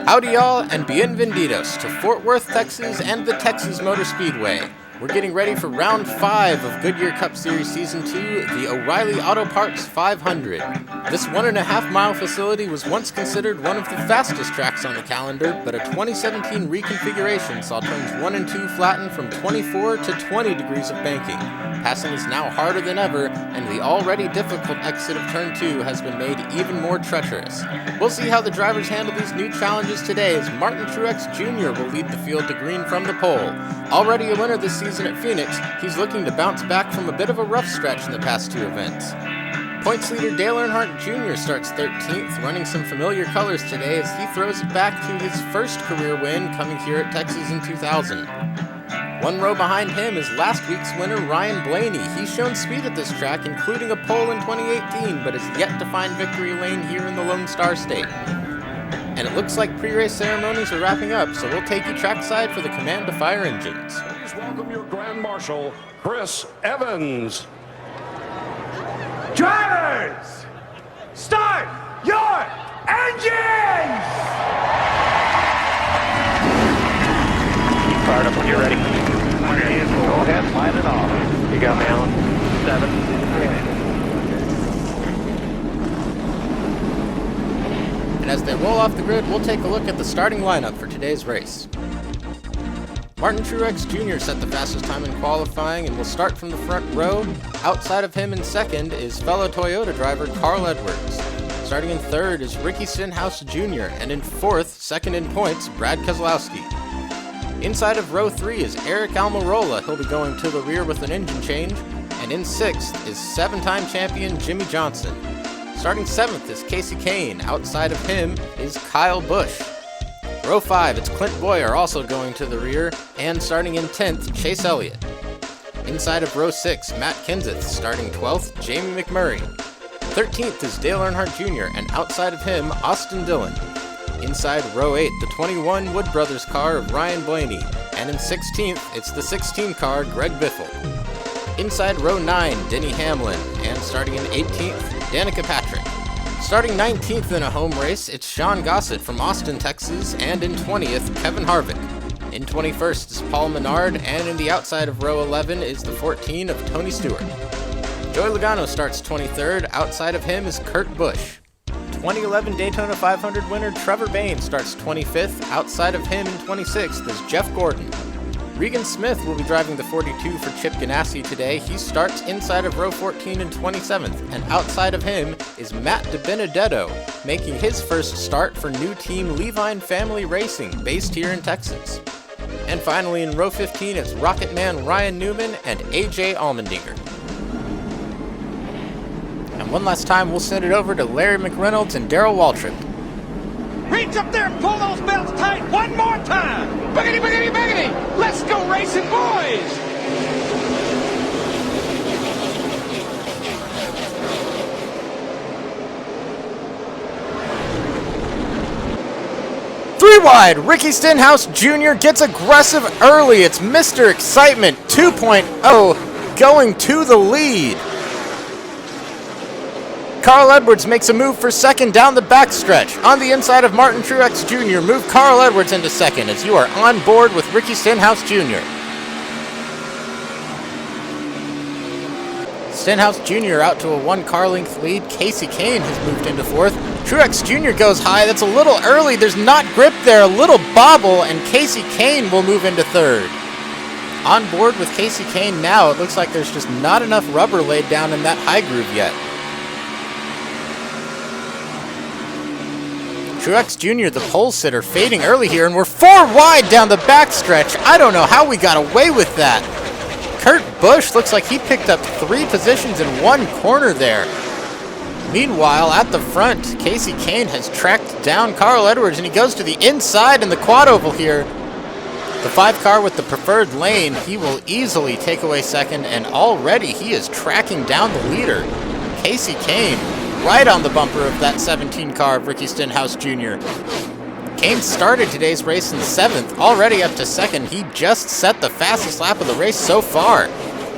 Howdy y'all, and bienvenidos to Fort Worth, Texas and the Texas Motor Speedway. We're getting ready for round 5 of Goodyear Cup Series Season 2, the O'Reilly Auto Parts 500. This 1.5 mile facility was once considered one of the fastest tracks on the calendar, but a 2017 reconfiguration saw turns 1 and 2 flatten from 24 to 20 degrees of banking. Passing is now harder than ever, and the already difficult exit of Turn 2 has been made even more treacherous. We'll see how the drivers handle these new challenges today as Martin Truex Jr. will lead the field to green from the pole. Already a winner this season at Phoenix, he's looking to bounce back from a bit of a rough stretch in the past 2 events. Points leader Dale Earnhardt Jr. starts 13th, running some familiar colors today as he throws it back to his first career win coming here at Texas in 2000. 1 row behind him is last week's winner Ryan Blaney. He's shown speed at this track, including a pole in 2018, but has yet to find victory lane here in the Lone Star State. And it looks like pre-race ceremonies are wrapping up, so we'll take you trackside for the command to fire engines. Please welcome your Grand Marshal, Chris Evans. Drivers, start your engines! Fired up when you're ready. Go ahead, line it off. You got me, Alan. 7, 10. And as they roll off the grid, we'll take a look at the starting lineup for today's race. Martin Truex Jr. set the fastest time in qualifying and will start from the front row. Outside of him in second is fellow Toyota driver Carl Edwards. Starting in third is Ricky Stenhouse Jr. and in fourth, second in points, Brad Keselowski. Inside of row 3 is Eric Almirola. He'll be going to the rear with an engine change. And in 6th is 7-time champion Jimmy Johnson. Starting 7th is Casey Kane. Outside of him is Kyle Busch. Row 5, it's Clint Boyer also going to the rear. And starting in 10th, Chase Elliott. Inside of row 6, Matt Kenseth. Starting 12th, Jamie McMurray. 13th is Dale Earnhardt Jr. And outside of him, Austin Dillon. Inside row 8, the 21 Wood Brothers car of Ryan Blaney. And in 16th, it's the 16 car, Greg Biffle. Inside row 9, Denny Hamlin. And starting in 18th, Danica Patrick. Starting 19th in a home race, it's Sean Gossett from Austin, Texas. And in 20th, Kevin Harvick. In 21st is Paul Menard. And in the outside of row 11 is the 14 of Tony Stewart. Joey Logano starts 23rd. Outside of him is Kurt Busch. 2011 Daytona 500 winner Trevor Bayne starts 25th. Outside of him in 26th is Jeff Gordon. Regan Smith will be driving the 42 for Chip Ganassi today. He starts inside of row 14 and 27th. And outside of him is Matt DiBenedetto, making his first start for new team Levine Family Racing, based here in Texas. And finally in row 15, it's Rocket Man Ryan Newman and AJ Allmendinger. And one last time, we'll send it over to Larry McReynolds and Darrell Waltrip. Reach up there and pull those belts tight one more time! Biggity, biggity, biggity! Let's go racing, boys! Three wide, Ricky Stenhouse Jr. gets aggressive early. It's Mr. Excitement 2.0 going to the lead. Carl Edwards makes a move for second down the backstretch. On the inside of Martin Truex Jr., move Carl Edwards into second as you are on board with Ricky Stenhouse Jr. Stenhouse Jr. out to a 1-car length lead. Casey Kane has moved into fourth. Truex Jr. goes high. That's a little early. There's not grip there. A little bobble, and Casey Kane will move into third. On board with Casey Kane now, it looks like there's just not enough rubber laid down in that high groove yet. Truex Jr., the pole sitter, fading early here, and we're 4 wide down the backstretch. I don't know how we got away with that. Kurt Busch looks like he picked up 3 positions in 1 corner there. Meanwhile, at the front, Casey Kane has tracked down Carl Edwards, and he goes to the inside in the quad oval here. The 5 car with the preferred lane, he will easily take away second, and already he is tracking down the leader. Casey Kane, right on the bumper of that 17 car of Ricky Stenhouse Jr. Kane started today's race in 7th, already up to second. He just set the fastest lap of the race so far.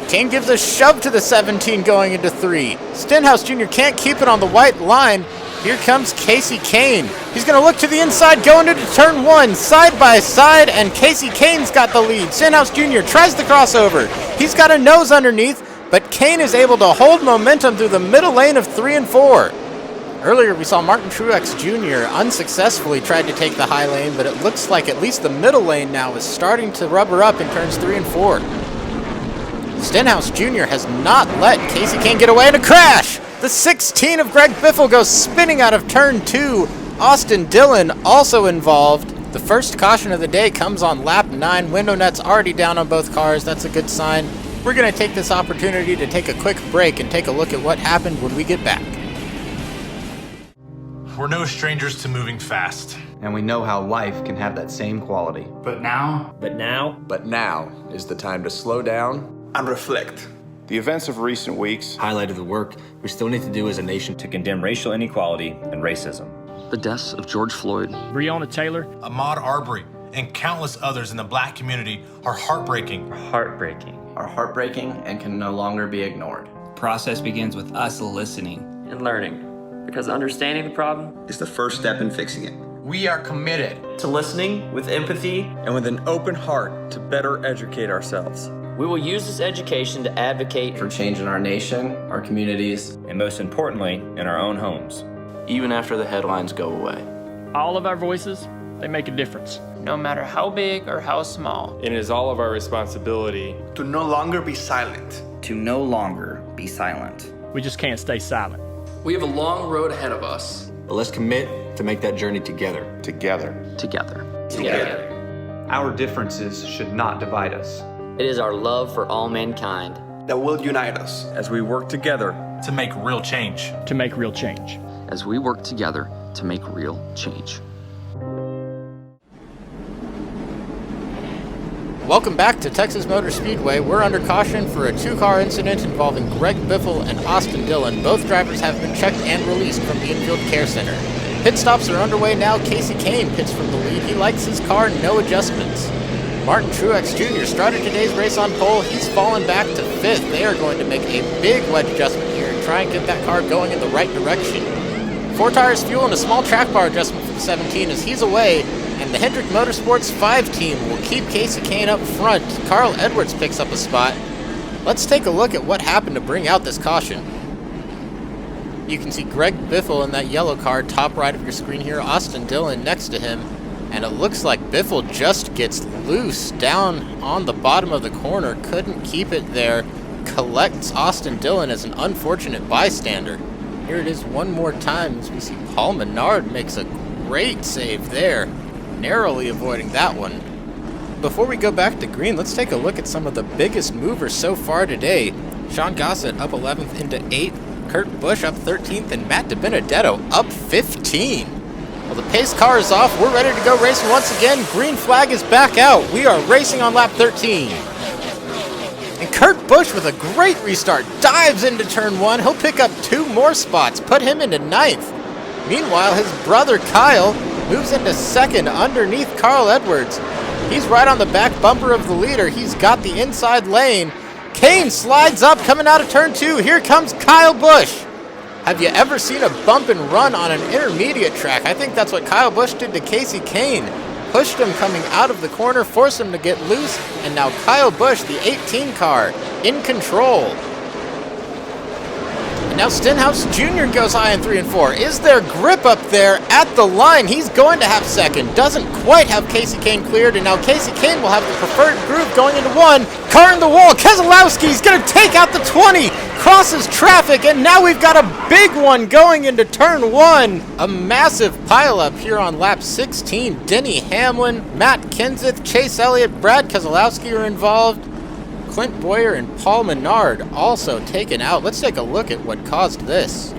Kane gives a shove to the 17 going into 3. Stenhouse Jr. can't keep it on the white line. Here comes Casey Kane. He's going to look to the inside, going into turn 1, side by side, and Casey Kane's got the lead. Stenhouse Jr. tries the crossover. He's got a nose underneath, but Kane is able to hold momentum through the middle lane of 3 and 4. Earlier, we saw Martin Truex Jr. unsuccessfully tried to take the high lane, but it looks like at least the middle lane now is starting to rubber up in turns 3 and 4. Stenhouse Jr. has not let Casey Kane get away in a crash. The 16 of Greg Biffle goes spinning out of turn 2. Austin Dillon also involved. The first caution of the day comes on lap 9. Window net's already down on both cars. That's a good sign. We're going to take this opportunity to take a quick break and take a look at what happened when we get back. We're no strangers to moving fast. And we know how life can have that same quality. But now But now is the time to slow down and reflect. The events of recent weeks Highlighted the work we still need to do as a nation to condemn racial inequality and racism. The deaths of George Floyd, Breonna Taylor, Ahmaud Arbery, and countless others in the black community are heartbreaking. are heartbreaking and can no longer be ignored. The process begins with us listening and learning. Because understanding the problem It's the first step in fixing it. We are committed to listening with empathy, And with an open heart to better educate ourselves. we will use this education to advocate For change in our nation, our communities, And most importantly, in our own homes. even after the headlines go away. all of our voices, they make a difference. no matter how big or how small. It is all of our responsibility To no longer be silent. to no longer be silent. We just can't stay silent. We have a long road ahead of us. But let's commit to make that journey together. Together. Our differences should not divide us. It is our love for all mankind. That will unite us. As we work together. to make real change. To make real change. As we work together to make real change. Welcome back to Texas Motor Speedway. We're under caution for a 2-car incident involving Greg Biffle and Austin Dillon. Both drivers have been checked and released from the infield care center. Pit stops are underway now. Casey Kane pits from the lead. He likes his car, no adjustments. Martin Truex Jr. started today's race on pole. He's fallen back to 5th. They are going to make a big wedge adjustment here and try and get that car going in the right direction. 4 tires, fuel, and a small track bar adjustment for the 17 as he's away. And the Hendrick Motorsports 5 team will keep Casey Kane up front. Carl Edwards picks up a spot. Let's take a look at what happened to bring out this caution. You can see Greg Biffle in that yellow car, top right of your screen here. Austin Dillon next to him. And it looks like Biffle just gets loose down on the bottom of the corner. Couldn't keep it there. Collects Austin Dillon as an unfortunate bystander. Here it is one more time as we see Paul Menard makes a great save there. Narrowly avoiding that one. Before we go back to green, let's take a look at some of the biggest movers so far today. Sean Gossett up 11th into 8th, Kurt Busch up 13th, and Matt DiBenedetto up 15. Well, the pace car is off. We're ready to go racing once again. Green flag is back out. We are racing on lap 13. And Kurt Busch with a great restart dives into turn 1. He'll pick up 2 more spots, put him into 9th. Meanwhile, his brother Kyle moves into 2nd underneath Carl Edwards. He's right on the back bumper of the leader. He's got the inside lane. Kane slides up coming out of turn 2. Here comes Kyle Busch. Have you ever seen a bump and run on an intermediate track? I think that's what Kyle Busch did to Casey Kane. Pushed him coming out of the corner, forced him to get loose, and now Kyle Busch, the 18 car, in control. Now Stenhouse Jr. goes high in 3 and 4. Is there grip up there at the line? He's going to have 2nd. Doesn't quite have Casey Kane cleared, and now Casey Kane will have the preferred groove going into 1. Car in the wall. Keselowski's going to take out the 20. Crosses traffic, and now we've got a big one going into turn 1. A massive pileup here on lap 16. Denny Hamlin, Matt Kenseth, Chase Elliott, Brad Keselowski are involved. Clint Boyer and Paul Menard also taken out. Let's take a look at what caused this.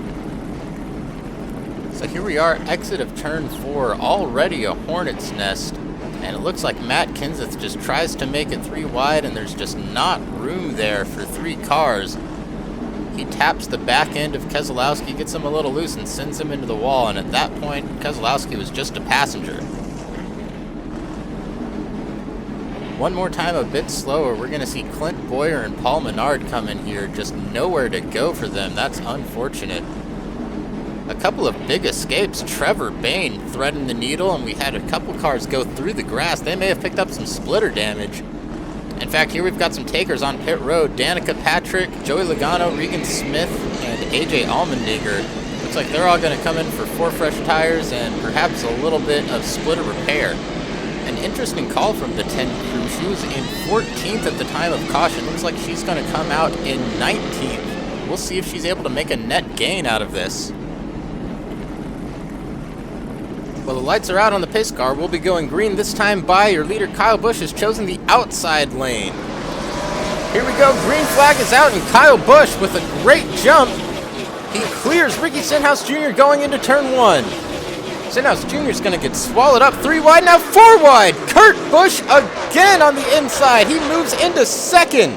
So here we are, exit of turn 4, already a hornet's nest. And it looks like Matt Kenseth just tries to make it 3 wide, and there's just not room there for 3 cars. He taps the back end of Keselowski, gets him a little loose, and sends him into the wall. And at that point, Keselowski was just a passenger. One more time, a bit slower. We're going to see Clint Boyer and Paul Menard come in here. Just nowhere to go for them. That's unfortunate. A couple of big escapes. Trevor Bain threading the needle, and we had a couple cars go through the grass. They may have picked up some splitter damage. In fact, here we've got some takers on pit road. Danica Patrick, Joey Logano, Regan Smith, and AJ Allmendinger. Looks like they're all going to come in for 4 fresh tires and perhaps a little bit of splitter repair. An interesting call from the 10 crew. She was in 14th at the time of caution. Looks like she's going to come out in 19th. We'll see if she's able to make a net gain out of this. Well, the lights are out on the pace car. We'll be going green this time by your leader, Kyle Busch, has chosen the outside lane. Here we go. Green flag is out, and Kyle Busch with a great jump. He clears Ricky Stenhouse Jr. going into turn 1. Stenhouse Jr. is going to get swallowed up. 3 wide, now 4 wide. Kurt Busch again on the inside. He moves into second.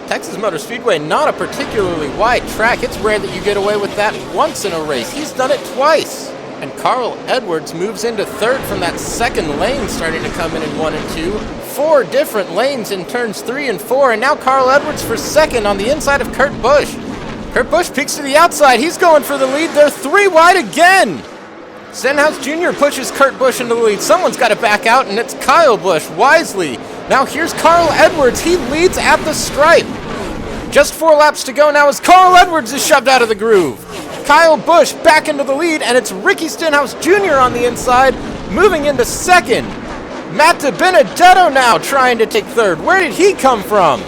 Texas Motor Speedway, not a particularly wide track. It's rare that you get away with that once in a race. He's done it twice. And Carl Edwards moves into third from that second lane, starting to come in 1 and 2. 4 different lanes in turns 3 and 4. And now Carl Edwards for second on the inside of Kurt Busch. Kurt Busch peeks to the outside. He's going for the lead. They're 3 wide again. Stenhouse Jr. pushes Kurt Busch into the lead. Someone's got to back out, and it's Kyle Busch wisely. Now here's Carl Edwards. He leads at the stripe. Just 4 laps to go now as Carl Edwards is shoved out of the groove. Kyle Busch back into the lead, and it's Ricky Stenhouse Jr. on the inside, moving into second. Matt DiBenedetto now trying to take third. Where did he come from?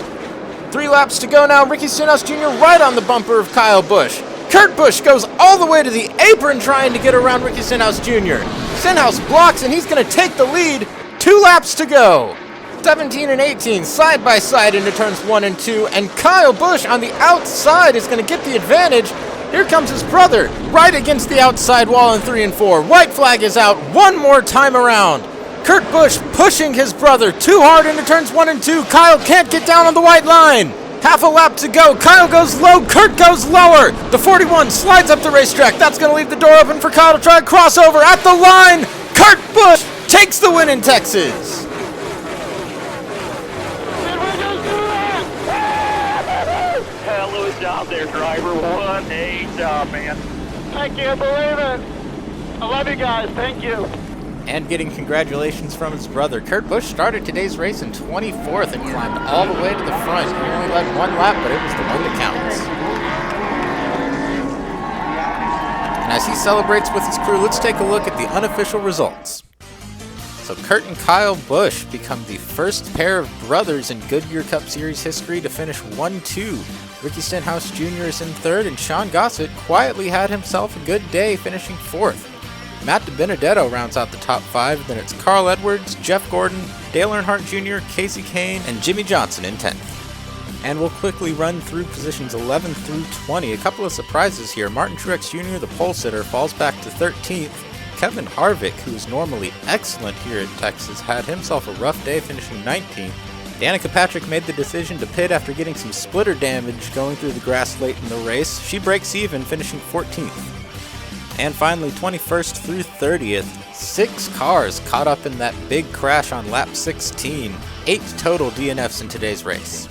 3 laps to go now. Ricky Stenhouse Jr. right on the bumper of Kyle Busch. Kurt Busch goes all the way to the apron trying to get around Ricky Stenhouse Jr. Stenhouse blocks, and he's going to take the lead. 2 laps to go. 17 and 18 side by side into turns 1 and 2, and Kyle Busch on the outside is going to get the advantage. Here comes his brother right against the outside wall in 3 and 4. White flag is out one more time around. Kurt Busch pushing his brother too hard into turns 1 and 2. Kyle can't get down on the white line. Half a lap to go. Kyle goes low. Kurt goes lower. The 41 slides up the racetrack. That's going to leave the door open for Kyle to try a crossover at the line. Kurt Busch takes the win in Texas. Hell of a job there, driver. What a job, man. I can't believe it. I love you guys. Thank you. And getting congratulations from his brother. Kurt Busch started today's race in 24th and climbed all the way to the front. He only led 1 lap, but it was the one that counts. And as he celebrates with his crew, let's take a look at the unofficial results. So Kurt and Kyle Busch become the first pair of brothers in Goodyear Cup Series history to finish 1-2. Ricky Stenhouse Jr. is in third, and Sean Gossett quietly had himself a good day, finishing 4th. Matt DiBenedetto rounds out the top 5, then it's Carl Edwards, Jeff Gordon, Dale Earnhardt Jr., Casey Kane, and Jimmy Johnson in 10th. And we'll quickly run through positions 11 through 20. A couple of surprises here. Martin Truex Jr., the pole sitter, falls back to 13th. Kevin Harvick, who's normally excellent here at Texas, had himself a rough day, finishing 19th. Danica Patrick made the decision to pit after getting some splitter damage going through the grass late in the race. She breaks even, finishing 14th. And finally, 21st through 30th, 6 cars caught up in that big crash on lap 16. 8 total DNFs in today's race.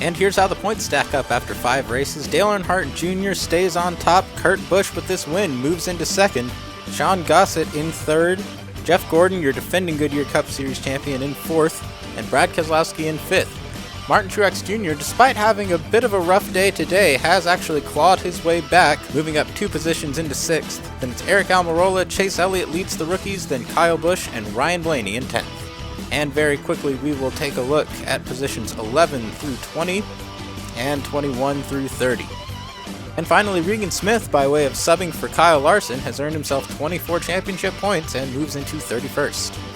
And here's how the points stack up after 5 races. Dale Earnhardt Jr. stays on top. Kurt Busch with this win moves into second. Sean Gossett in third. Jeff Gordon, your defending Goodyear Cup Series champion, in 4th. And Brad Keselowski in 5th. Martin Truex Jr., despite having a bit of a rough day today, has actually clawed his way back, moving up 2 positions into 6th. Then it's Eric Almirola, Chase Elliott leads the rookies, then Kyle Busch and Ryan Blaney in 10th. And very quickly, we will take a look at positions 11 through 20 and 21 through 30. And finally, Regan Smith, by way of subbing for Kyle Larson, has earned himself 24 championship points and moves into 31st.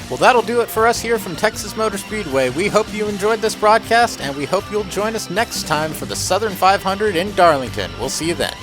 Well, that'll do it for us here from Texas Motor Speedway. We hope you enjoyed this broadcast, and we hope you'll join us next time for the Southern 500 in Darlington. We'll see you then.